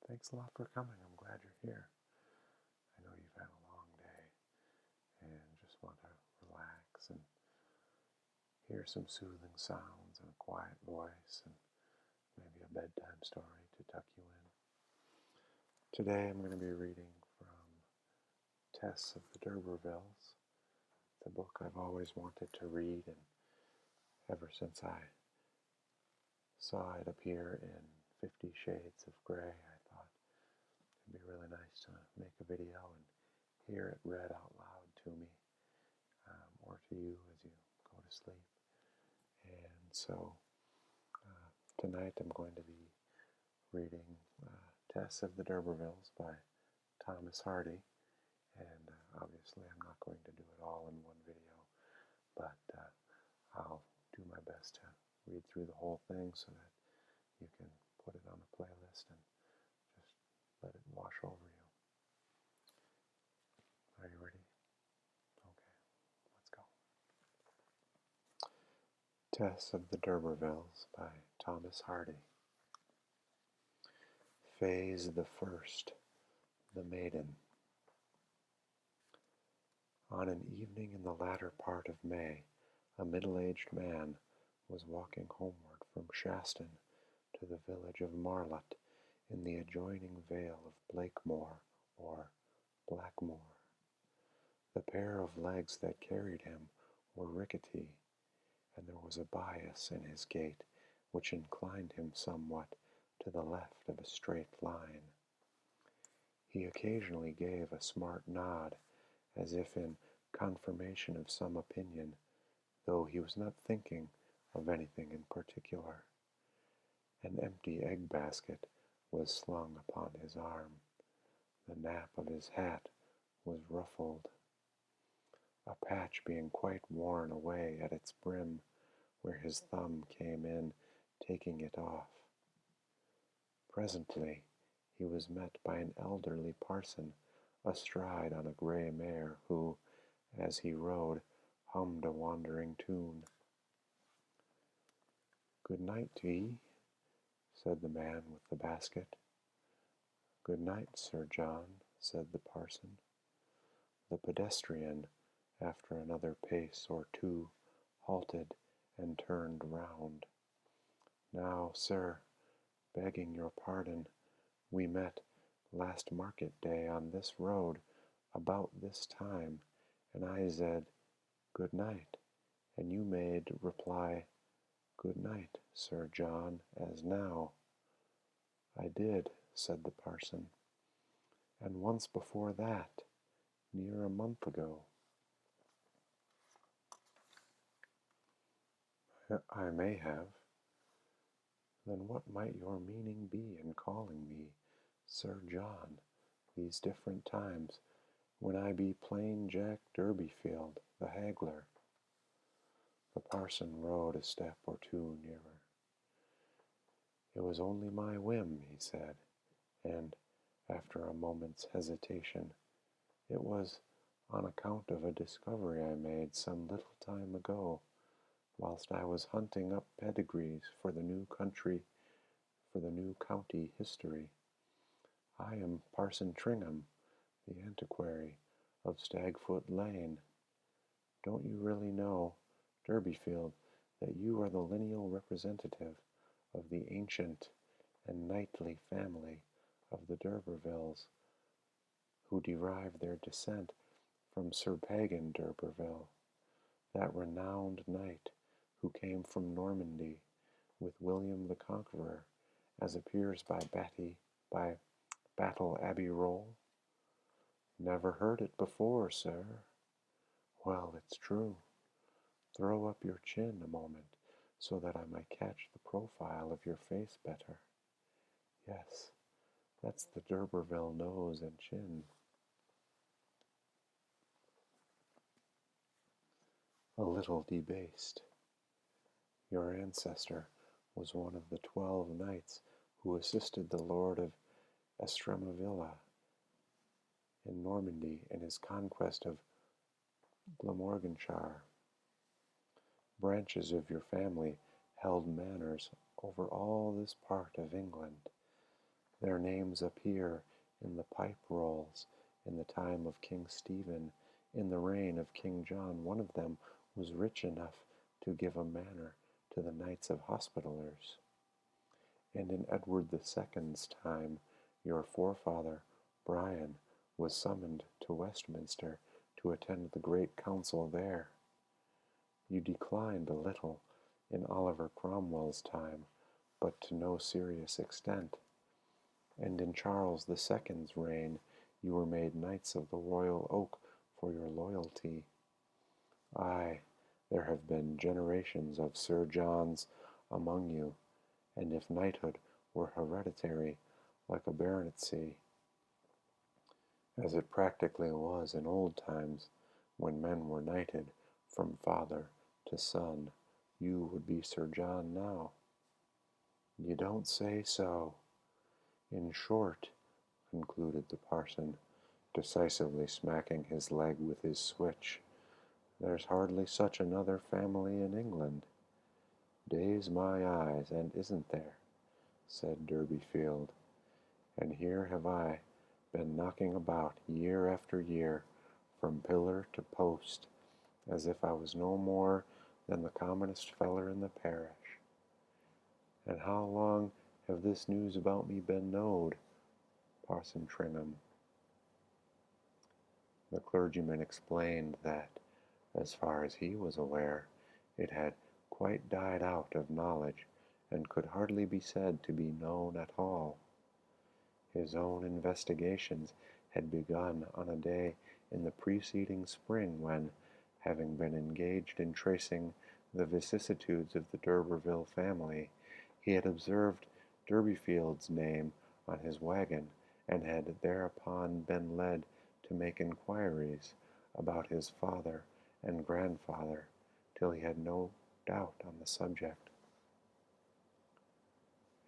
Thanks a lot for coming. I'm glad you're here. I know you've had a long day and just want to relax and hear some soothing sounds and a quiet voice and maybe a bedtime story to tuck you in. Today I'm going to be reading from Tess of the Durbeyfields. It's a book I've always wanted to read, and ever since I saw it appear in 50 Shades of Grey, I thought it'd be really nice to make a video and hear it read out loud to me, or to you as you go to sleep. And so tonight I'm going to be reading Tess of the Durbeyfields by Thomas Hardy. And obviously I'm not going to do it all in one video, but I'll do my best to read through the whole thing so that you can put it on a playlist and just let it wash over you. Are you ready? Okay, let's go. Tess of the Durbeyfields by Thomas Hardy. Phase the First, the Maiden. On an evening in the latter part of May, a middle-aged man was walking homeward from Shaston to the village of Marlott in the adjoining vale of Blakemore, or Blackmore. The pair of legs that carried him were rickety, and there was a bias in his gait which inclined him somewhat to the left of a straight line. He occasionally gave a smart nod, as if in confirmation of some opinion, though he was not thinking of anything in particular. An empty egg basket was slung upon his arm. The nap of his hat was ruffled, a patch being quite worn away at its brim, where his thumb came in, taking it off. Presently he was met by an elderly parson astride on a grey mare, who, as he rode, hummed a wandering tune. "Good night to ye," said the man with the basket. "Good night, Sir John," said the parson. The pedestrian, after another pace or two, halted and turned round. "Now, sir, begging your pardon, we met last market day on this road about this time, and I said, 'Good night,' and you made reply, 'Good night, Sir John,' as now." "I did," said the parson, "and once before that, near a month ago." "I may have." "Then what might your meaning be in calling me Sir John these different times, when I be plain Jack Durbeyfield, the haggler?" The parson rode a step or two nearer. "It was only my whim," he said, and, after a moment's hesitation, "it was on account of a discovery I made some little time ago, whilst I was hunting up pedigrees for the new county history. I am Parson Tringham, the antiquary of Stagfoot Lane. Don't you really know, Durbeyfield, that you are the lineal representative of the ancient and knightly family of the Durbeyfields, who derive their descent from Sir Pagan D'Urberville, that renowned knight who came from Normandy with William the Conqueror, as appears by Battle Abbey Roll? Never heard it before, sir. Well, it's true. Throw up your chin a moment, so that I might catch the profile of your face better. Yes, that's the D'Urberville nose and chin." "A little debased. Your ancestor was one of the 12 knights who assisted the Lord of Estremavilla in Normandy in his conquest of Glamorganshire. Branches of your family held manors over all this part of England. Their names appear in the pipe rolls in the time of King Stephen. In the reign of King John, one of them was rich enough to give a manor to the Knights of Hospitallers. And in Edward II's time, your forefather, Brian, was summoned to Westminster to attend the great council there. You declined a little in Oliver Cromwell's time, but to no serious extent. And in Charles II's reign, you were made Knights of the Royal Oak for your loyalty. Aye, there have been generations of Sir Johns among you, and if knighthood were hereditary, like a baronetcy, as it practically was in old times, when men were knighted from father to son, you would be Sir John now. You don't say so. In short, concluded the parson, decisively smacking his leg with his switch, there's hardly such another family in England. Daze my eyes, and isn't there? Said Durbeyfield. And here have I been knocking about year after year, from pillar to post, as if I was no more than the commonest feller in the parish. And how long have this news about me been knowed, Parson Tringham? The clergyman explained that, as far as he was aware, it had quite died out of knowledge, and could hardly be said to be known at all. His own investigations had begun on a day in the preceding spring when, having been engaged in tracing the vicissitudes of the D'Urberville family, he had observed Durbeyfield's name on his wagon, and had thereupon been led to make inquiries about his father and grandfather, till he had no doubt on the subject.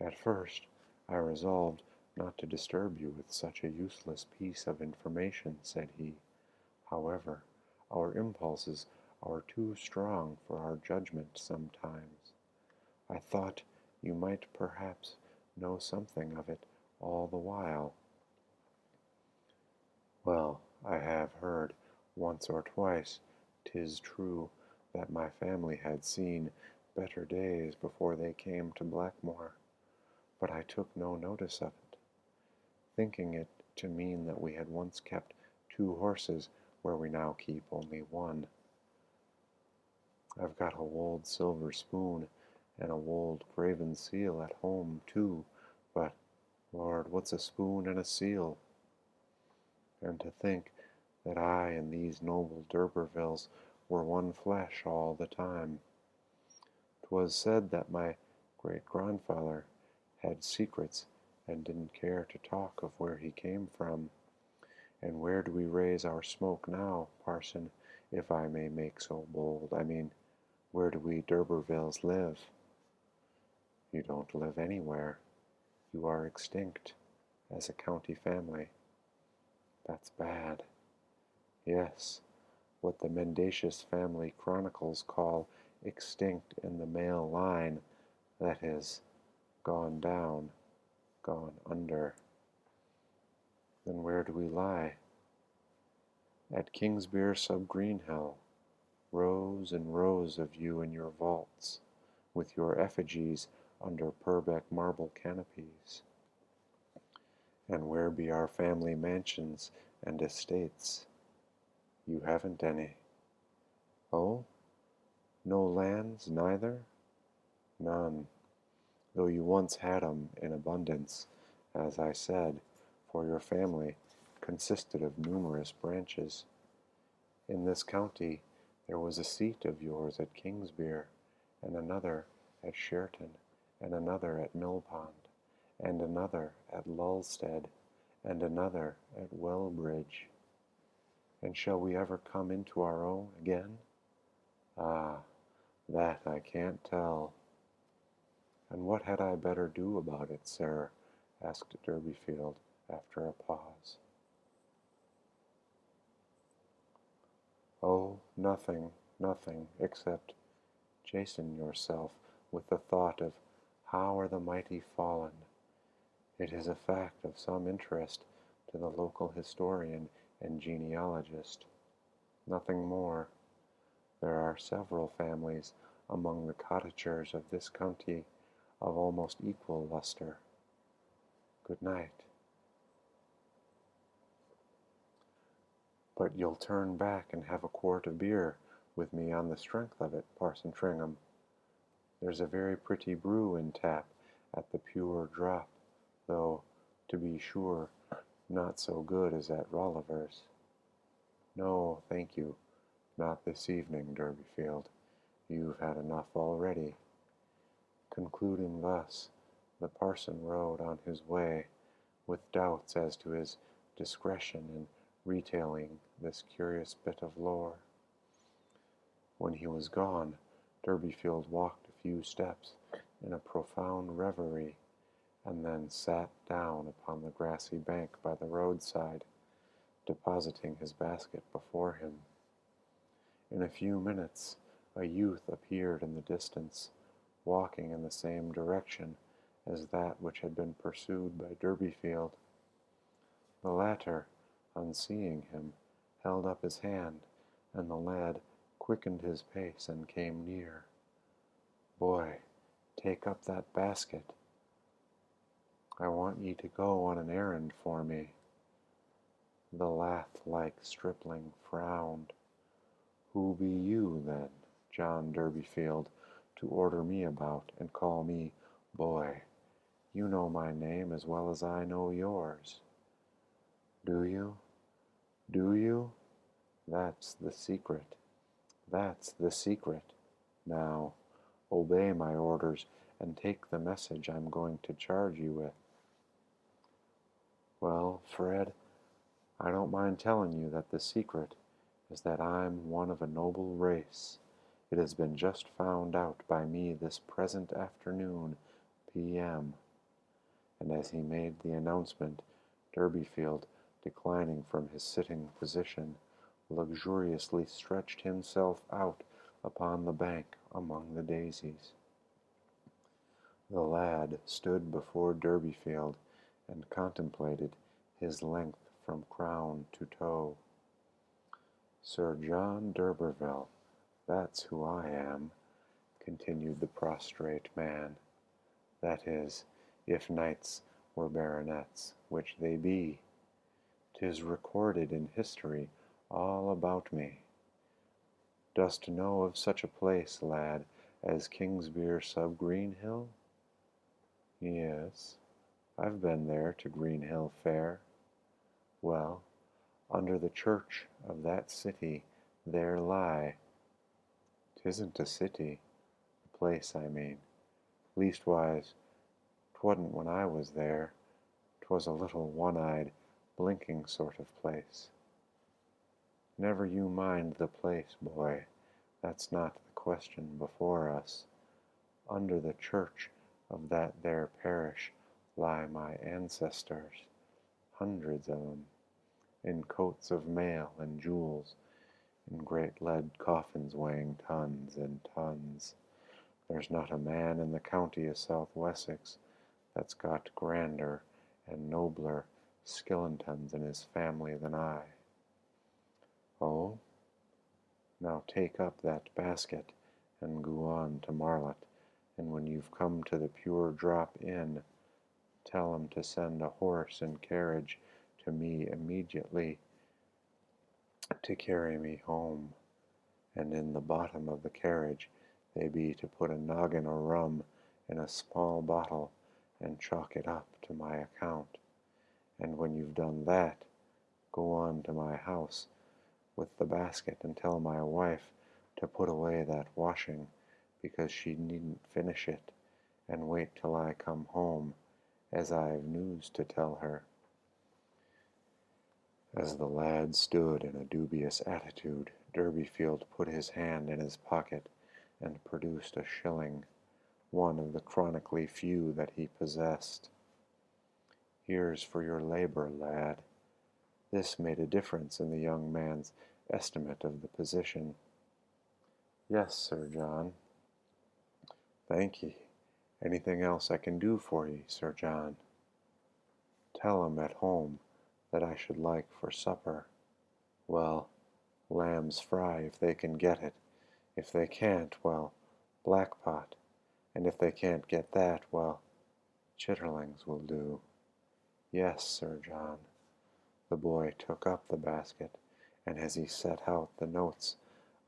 At first, I resolved not to disturb you with such a useless piece of information, said he. However, our impulses are too strong for our judgment sometimes. I thought you might perhaps know something of it all the while. Well, I have heard once or twice, 'tis true, that my family had seen better days before they came to Blackmore, but I took no notice of it, thinking it to mean that we had once kept 2 horses where we now keep only 1. I've got a wold silver spoon and a wold graven seal at home too, but, Lord, what's a spoon and a seal? And to think that I and these noble D'Urbervilles were one flesh all the time. 'Twas said that my great-grandfather had secrets and didn't care to talk of where he came from. And where do we raise our smoke now, parson, if I may make so bold? I mean, where do we D'Urbervilles live? You don't live anywhere. You are extinct as a county family. That's bad. Yes, what the mendacious family chronicles call extinct in the male line, that is, gone down, gone under. Then where do we lie? At Kingsbere sub Greenhill, rows and rows of you in your vaults, with your effigies under Purbeck marble canopies. And where be our family mansions and estates? You haven't any. Oh, no lands neither? None, though you once had 'em in abundance, as I said, for your family consisted of numerous branches. In this county there was a seat of yours at Kingsbere, and another at Sherton, and another at Millpond, and another at Lulstead, and another at Wellbridge. And shall we ever come into our own again? Ah, that I can't tell. And what had I better do about it, sir? Asked Durbeyfield after a pause. Oh, nothing, except chasten yourself with the thought of how are the mighty fallen, It is a fact of some interest to the local historian and genealogist. Nothing more. There are several families among the cottagers of this county of almost equal luster. Good night. But you'll turn back and have a quart of beer with me on the strength of it, Parson Tringham. There's a very pretty brew in tap at the Pure Drop, though, to be sure, not so good as at Rolliver's. No, thank you, not this evening, Durbeyfield. You've had enough already. Concluding thus, the parson rode on his way, with doubts as to his discretion in retailing this curious bit of lore. When he was gone, Durbeyfield walked a few steps in a profound reverie, and then sat down upon the grassy bank by the roadside, depositing his basket before him. In a few minutes, a youth appeared in the distance, walking in the same direction as that which had been pursued by Durbeyfield. The latter, on seeing him, held up his hand, and the lad quickened his pace and came near. "Boy, take up that basket. I want ye to go on an errand for me." The lath-like stripling frowned. "Who be you, then, John Durbeyfield, to order me about and call me boy? You know my name as well as I know yours." "Do you? Do you? That's the secret. That's the secret. Now, obey my orders and take the message I'm going to charge you with." "Well, Fred, I don't mind telling you that the secret is that I'm one of a noble race. It has been just found out by me this present afternoon, p.m." And as he made the announcement, Durbeyfield, declining from his sitting position, luxuriously stretched himself out upon the bank among the daisies. The lad stood before Durbeyfield and contemplated his length from crown to toe. "Sir John d'Urberville, that's who I am," continued the prostrate man. "That is, if knights were baronets, which they be. 'Tis recorded in history all about me. Dost know of such a place, lad, as Kingsbere sub Greenhill?" "Yes, I've been there to Greenhill Fair." "Well, under the church of that city there lie—" "'Tisn't a city, the place, I mean. Leastwise, 'twa'n't when I was there. 'Twas a little one-eyed, blinking sort of place." "Never you mind the place, boy. That's not the question before us. Under the church of that there parish lie my ancestors, hundreds of 'em, in coats of mail and jewels, in great lead coffins weighing tons and tons. There's not a man in the county of South Wessex that's got grander and nobler skeletons in his family than I." "Oh? Now take up that basket and go on to Marlott, and when you've come to the Pure Drop Inn, tell 'em to send a horse and carriage to me immediately to carry me home, and in the bottom of the carriage they be to put a noggin o' rum in a small bottle and chalk it up to my account. And when you've done that, go on to my house with the basket and tell my wife to put away that washing, because she needn't finish it, and wait till I come home, as I've news to tell her." As the lad stood in a dubious attitude, Durbeyfield put his hand in his pocket and produced a shilling, one of the chronically few that he possessed. "Here's for your labor, lad." This made a difference in the young man's estimate of the position. "Yes, Sir John." "Thank ye. Anything else I can do for ye, Sir John?" Tell 'em at home that I should like for supper, well, lamb's fry if they can get it. If they can't, well, black pot, and if they can't get that, well, chitterlings will do. Yes, Sir John. The boy took up the basket, and as he set out the notes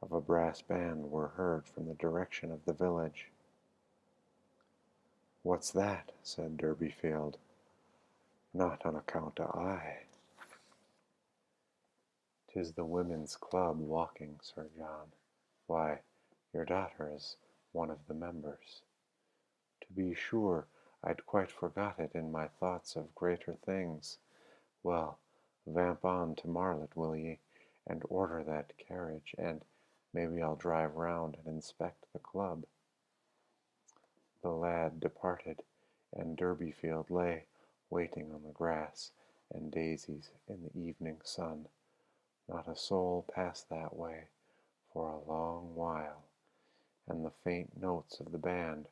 of a brass band were heard from the direction of the village. "What's that?" said Durbeyfield. "Not on account of I." "'Tis the women's club walking, Sir John. Why, your daughter is one of the members." "To be sure, I'd quite forgot it in my thoughts of greater things. Well, vamp on to Marlet, will ye, and order that carriage, and maybe I'll drive round and inspect the club." The lad departed, and Durbeyfield lay waiting on the grass and daisies in the evening sun. Not a soul passed that way for a long while, and the faint notes of the band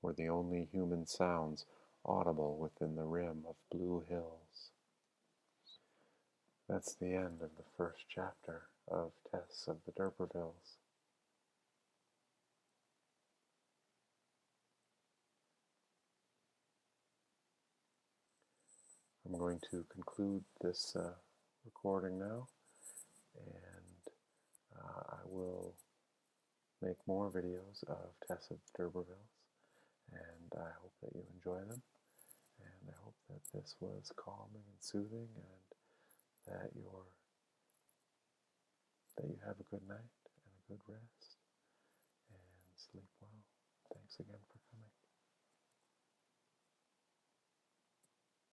were the only human sounds audible within the rim of blue hills. That's the end of the first chapter of Tess of the D'Urbervilles. I'm going to conclude this recording now, and I will make more videos of Tess of the D'Urbervilles, and I hope that you enjoy them, and I hope that this was calming and soothing, and that you have a good night and a good rest, and sleep well. Thanks again for